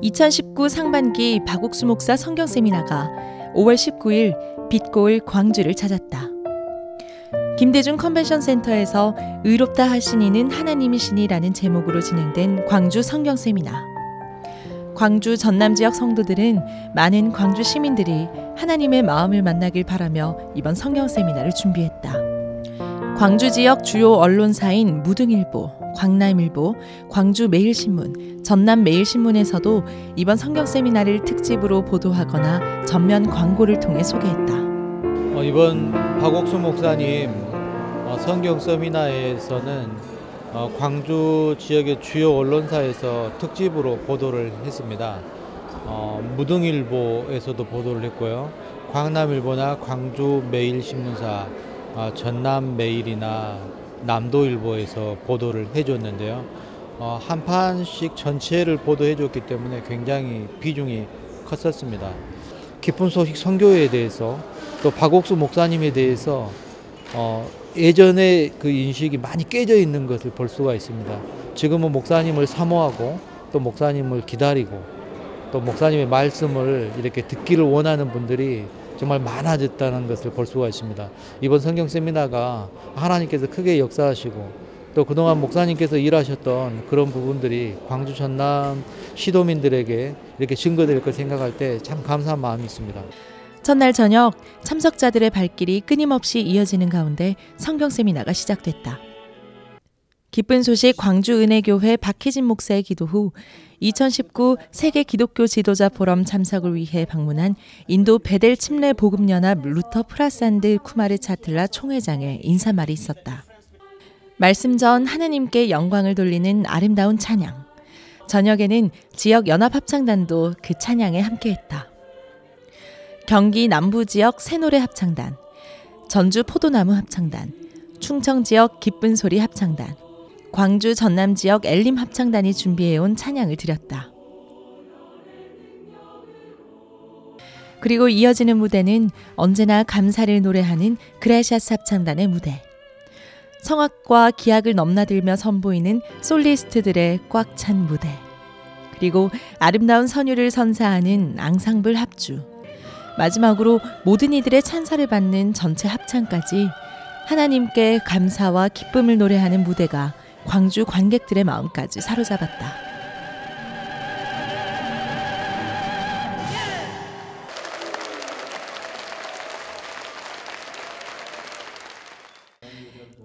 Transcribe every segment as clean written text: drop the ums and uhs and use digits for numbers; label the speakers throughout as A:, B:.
A: 2019 상반기 박옥수 목사 성경 세미나가 5월 19일 빛고을 광주를 찾았다. 김대중 컨벤션 센터에서 의롭다 하신 이는 하나님이시니라는 제목으로 진행된 광주 성경 세미나. 광주 전남 지역 성도들은 많은 광주 시민들이 하나님의 마음을 만나길 바라며 이번 성경 세미나를 준비했다. 광주 지역 주요 언론사인 무등일보, 광남일보, 광주매일신문, 전남매일신문에서도 이번 성경 세미나를 특집으로 보도하거나 전면 광고를 통해 소개했다.
B: 이번 박옥수 목사님 성경 세미나에서는 광주 지역의 주요 언론사에서 특집으로 보도를 했습니다. 무등일보에서도 보도를 했고요. 광남일보나 광주매일신문사, 전남매일이나 남도일보에서 보도를 해줬는데요. 한 판씩 전체를 보도해줬기 때문에 굉장히 비중이 컸었습니다. 기쁜 소식 선교회에 대해서 또 박옥수 목사님에 대해서 예전에 그 인식이 많이 깨져 있는 것을 볼 수가 있습니다. 지금은 목사님을 사모하고 또 목사님을 기다리고 또 목사님의 말씀을 이렇게 듣기를 원하는 분들이 정말 많아졌다는 것을 볼 수가 있습니다. 이번 성경 세미나가 하나님께서 크게 역사하시고 또 그동안 목사님께서 일하셨던 그런 부분들이 광주 전남 시도민들에게 이렇게 증거될 걸 생각할 때 참 감사한 마음이 있습니다.
A: 첫날 저녁 참석자들의 발길이 끊임없이 이어지는 가운데 성경 세미나가 시작됐다. 기쁜 소식 광주은혜교회 박희진 목사의 기도 후 2019 세계 기독교 지도자 포럼 참석을 위해 방문한 인도 베델 침례 복음연합 루터 프라산드 쿠마르 차틀라 총회장의 인사말이 있었다. 말씀 전 하나님께 영광을 돌리는 아름다운 찬양. 저녁에는 지역 연합 합창단도 그 찬양에 함께했다. 경기 남부 지역 새노래 합창단, 전주 포도나무 합창단, 충청 지역 기쁜 소리 합창단, 광주 전남 지역 엘림 합창단이 준비해온 찬양을 드렸다. 그리고 이어지는 무대는 언제나 감사를 노래하는 그라시아스 합창단의 무대. 성악과 기악을 넘나들며 선보이는 솔리스트들의 꽉 찬 무대. 그리고 아름다운 선율을 선사하는 앙상블 합주. 마지막으로 모든 이들의 찬사를 받는 전체 합창까지 하나님께 감사와 기쁨을 노래하는 무대가 광주 관객들의 마음까지 사로잡았다.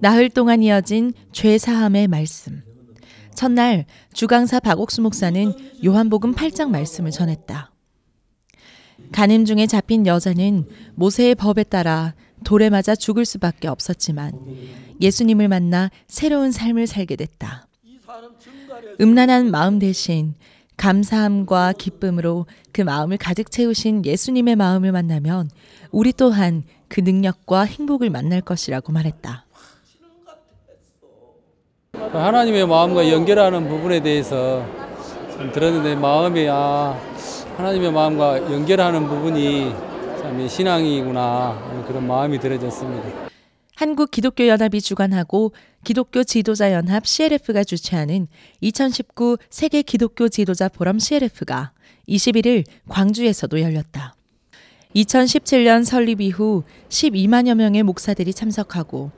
A: 나흘 동안 이어진 죄사함의 말씀. 첫날 주강사 박옥수 목사는 요한복음 8장 말씀을 전했다. 간음 중에 잡힌 여자는 모세의 법에 따라 돌에 맞아 죽을 수밖에 없었지만 예수님을 만나 새로운 삶을 살게 됐다. 음란한 마음 대신 감사함과 기쁨으로 그 마음을 가득 채우신 예수님의 마음을 만나면 우리 또한 그 능력과 행복을 만날 것이라고 말했다.
C: 하나님의 마음과 연결하는 부분에 대해서 들었는데 마음이 하나님의 마음과 연결하는 부분이 참 신앙이구나 그런 마음이 들어졌습니다.
A: 한국 기독교 연합이 주관하고 기독교 지도자 연합 CLF가 주최하는 2019 세계 기독교 지도자 포럼 CLF가 21일 광주에서도 열렸다. 2017년 설립 이후 12만여 명의 목사들이 참석하고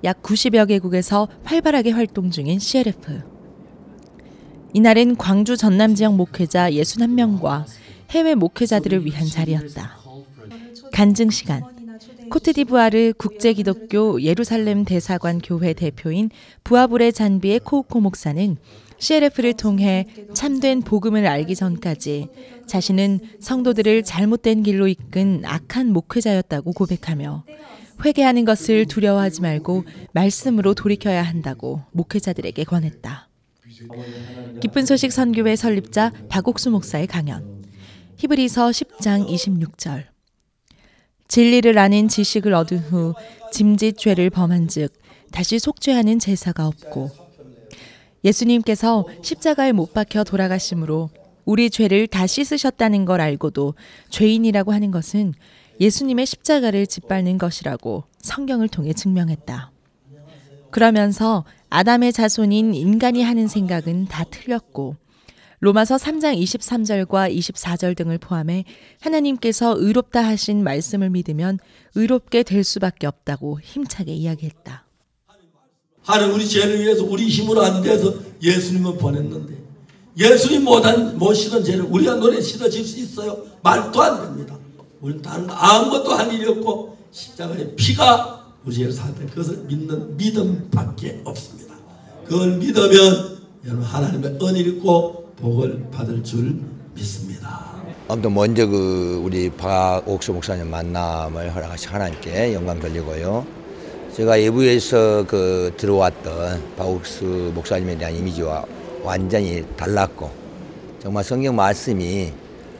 A: 약 90여 개국에서 활발하게 활동 중인 CLF. 이날은 광주 전남 지역 목회자 61명과 해외 목회자들을 위한 자리였다. 간증 시간. 코트디부아르 국제기독교 예루살렘 대사관 교회 대표인 부아불의 잔비의 코우코 목사는 CLF를 통해 참된 복음을 알기 전까지 자신은 성도들을 잘못된 길로 이끈 악한 목회자였다고 고백하며 회개하는 것을 두려워하지 말고 말씀으로 돌이켜야 한다고 목회자들에게 권했다. 기쁜 소식 선교회 설립자 박옥수 목사의 강연. 히브리서 10장 26절. 진리를 아는 지식을 얻은 후 짐짓 죄를 범한 즉 다시 속죄하는 제사가 없고 예수님께서 십자가에 못 박혀 돌아가심으로 우리 죄를 다 씻으셨다는 걸 알고도 죄인이라고 하는 것은 예수님의 십자가를 짓밟는 것이라고 성경을 통해 증명했다. 그러면서 아담의 자손인 인간이 하는 생각은 다 틀렸고 로마서 3장 23절과 24절 등을 포함해 하나님께서 의롭다 하신 말씀을 믿으면 의롭게 될 수밖에 없다고 힘차게 이야기했다.
D: 하나님 우리 죄를 위해서 우리 힘으로 안 돼서 예수님을 보냈는데 예수님 못시던 죄를 우리가 노래 씻어질 수 있어요? 말도 안 됩니다. 우리는 다른 거 아무것도 할 일이 없고 십자가의 피가 우리 죄를 사는데 그것을 믿는 믿음밖에 없습니다. 그걸 믿으면 여러분 하나님의 은혜를 있고 복을 받을 줄 믿습니다.
E: 아무튼 먼저 우리 박옥수 목사님 만남을 허락하신 하나님께 영광 돌리고요. 제가 예부에서 들어왔던 박옥수 목사님에 대한 이미지와 완전히 달랐고 정말 성경 말씀이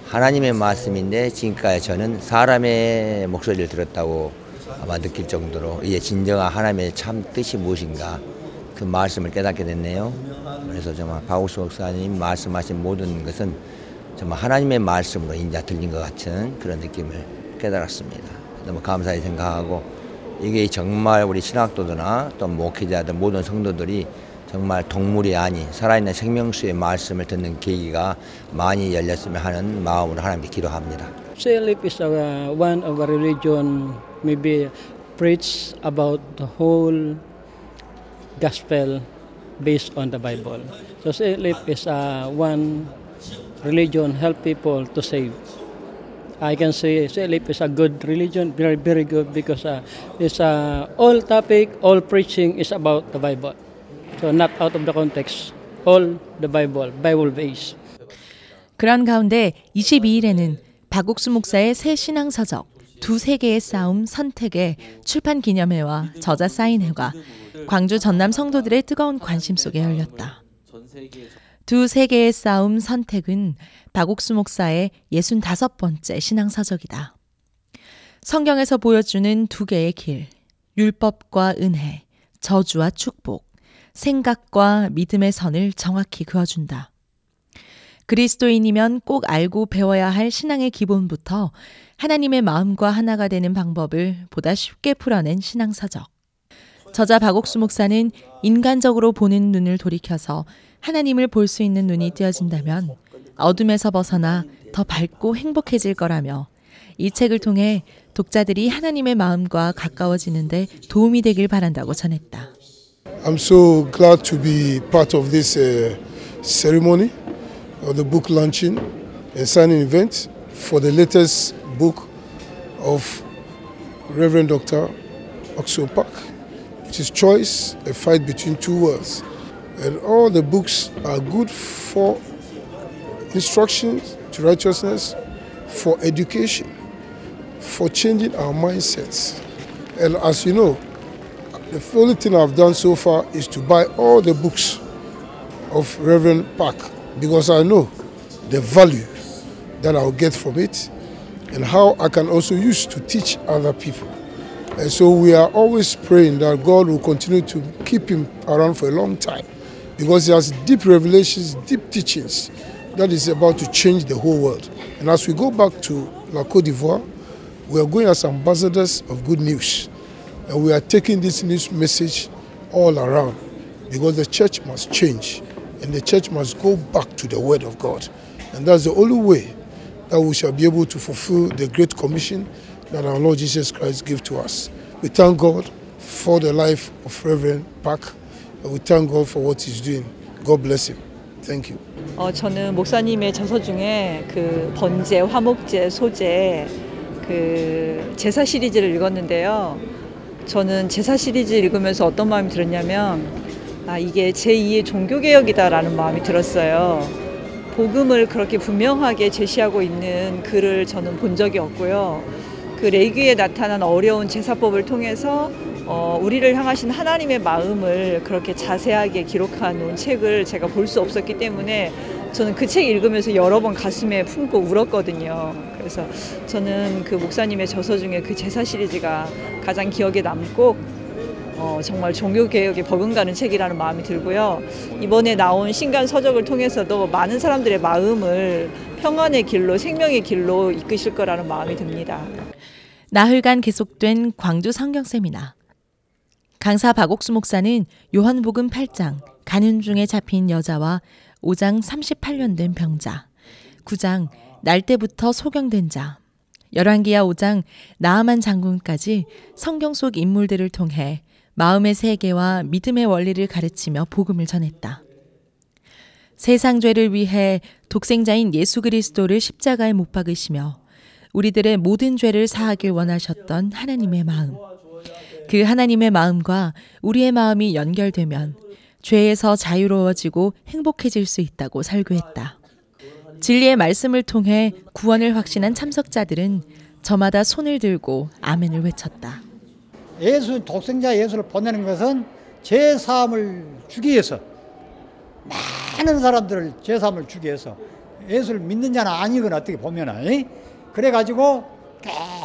E: 하나님의 말씀인데 지금까지 저는 사람의 목소리를 들었다고 아마 느낄 정도로 이게 진정한 하나님의 참 뜻이 무엇인가 그 말씀을 깨닫게 됐네요. 그래서 정말 박옥수 목사님 말씀하신 모든 것은 정말 하나님의 말씀으로 인자 들린 것 같은 그런 느낌을 깨달았습니다. 너무 감사히 생각하고 이게 정말 우리 신학도들나 또 목회자들 모든 성도들이 정말 동물이 아닌 살아있는 생명수의 말씀을 듣는 계기가 많이 열렸으면 하는 마음으로 하나님께 기도합니다.
F: CLF is one of a religion maybe preach about the whole gospel based on the Bible. So CLF is one religion help people to save. I can say CLF is a good religion, very very good because it's all topic, all preaching is about the Bible. So not out of the context, all the Bible based.
A: 그런 가운데 22일에는 박옥수 목사의 새 신앙서적 두 세계의 싸움 선택의 출판 기념회와 저자 사인회가 광주 전남 성도들의 뜨거운 관심 속에 열렸다. 두 세계의 싸움 선택은 박옥수 목사의 65번째 신앙서적이다. 성경에서 보여주는 두 개의 길, 율법과 은혜, 저주와 축복, 생각과 믿음의 선을 정확히 그어준다. 그리스도인이면 꼭 알고 배워야 할 신앙의 기본부터 하나님의 마음과 하나가 되는 방법을 보다 쉽게 풀어낸 신앙서적. 저자 박옥수 목사는 인간적으로 보는 눈을 돌이켜서 하나님을 볼 수 있는 눈이 띄어진다면 어둠에서 벗어나 더 밝고 행복해질 거라며 이 책을 통해 독자들이 하나님의 마음과 가까워지는데 도움이 되길 바란다고 전했다.
G: I'm so glad to be part of this ceremony of the book launching and signing event for the latest book of Reverend Dr. Oksu Pak, which is Choice, a fight between two worlds. And all the books are good for instructions to righteousness, for education, for changing our mindsets. And as you know, the only thing I've done so far is to buy all the books of Reverend Pak because I know the value that I'll get from it and how I can also use to teach other people. And so we are always praying that God will continue to keep him around for a long time because he has deep revelations, deep teachings that is about to change the whole world. And as we go back to La Côte d'Ivoire, we are going as ambassadors of good news. And we are taking this news message all around because the church must change and the church must go back to the Word of God. And that's the only way that we shall be able to fulfill the Great Commission that our Lord Jesus Christ gave to us. We thank God for the life of Reverend Pak and we thank God for what he's doing. God bless him. Thank you.
H: 저는 목사님의 저서 중에 그 번제, 화목제, 소제 그 제사 시리즈를 읽었는데요. 저는 제사 시리즈 읽으면서 어떤 마음이 들었냐면 이게 제2의 종교개혁이다라는 마음이 들었어요. 복음을 그렇게 분명하게 제시하고 있는 글을 저는 본 적이 없고요. 그 레위기에 나타난 어려운 제사법을 통해서 우리를 향하신 하나님의 마음을 그렇게 자세하게 기록한 놓은 책을 제가 볼 수 없었기 때문에 저는 그 책 읽으면서 여러 번 가슴에 품고 울었거든요. 그래서 저는 그 목사님의 저서 중에 그 제사 시리즈가 가장 기억에 남고 정말 종교개혁에 버금가는 책이라는 마음이 들고요. 이번에 나온 신간 서적을 통해서도 많은 사람들의 마음을 평안의 길로, 생명의 길로 이끄실 거라는 마음이 듭니다.
A: 나흘간 계속된 광주 성경 세미나. 강사 박옥수 목사는 요한복음 8장 가는 중에 잡힌 여자와 5장 38년 된 병자, 9장 날 때부터 소경된 자, 열왕기야 5장 나아만 장군까지 성경 속 인물들을 통해 마음의 세계와 믿음의 원리를 가르치며 복음을 전했다. 세상 죄를 위해 독생자인 예수 그리스도를 십자가에 못 박으시며 우리들의 모든 죄를 사하길 원하셨던 하나님의 마음. 그 하나님의 마음과 우리의 마음이 연결되면 죄에서 자유로워지고 행복해질 수 있다고 설교했다. 진리의 말씀을 통해 구원을 확신한 참석자들은 저마다 손을 들고 아멘을 외쳤다.
I: 예수, 독생자 예수를 보내는 것은 죄사함을 주기 위해서, 많은 사람들을 죄사함을 주기 위해서, 예수를 믿는 자는 아니거나 어떻게 보면은, 그래가지고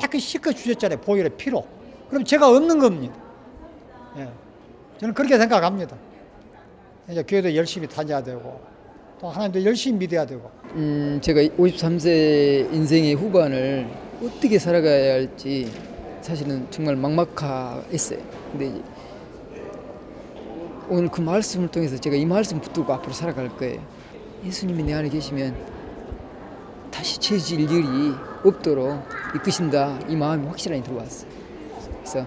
I: 깨끗이 씻겨 주셨잖아요. 보혈의 피로. 그럼 죄가 없는 겁니다. 예. 저는 그렇게 생각합니다. 이제 교회도 열심히 다녀야 되고 또 하나님도 열심히 믿어야 되고.
J: 제가 53세 인생의 후반을 어떻게 살아가야 할지 사실은 정말 막막했어요. 근데 오늘 그 말씀을 통해서 제가 이 말씀 붙들고 앞으로 살아갈 거예요. 예수님이 내 안에 계시면 다시 죄 지을 일이 없도록 이끄신다, 이 마음이 확실하게 들어왔어요. 그래서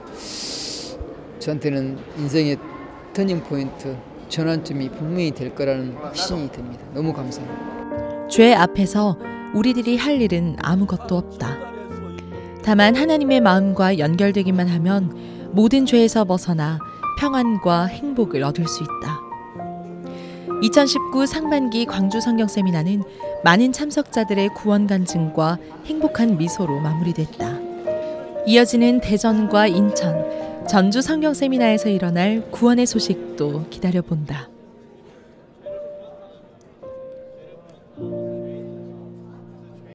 J: 저한테는 인생의 터닝포인트, 전환점이 분명히 될 거라는 확신이 듭니다. 너무 감사합니다.
A: 죄 앞에서 우리들이 할 일은 아무것도 없다. 다만 하나님의 마음과 연결되기만 하면 모든 죄에서 벗어나 평안과 행복을 얻을 수 있다. 2019 상반기 광주 성경 세미나는 많은 참석자들의 구원 간증과 행복한 미소로 마무리됐다. 이어지는 대전과 인천, 전주 성경 세미나에서 일어날 구원의 소식도 기다려본다.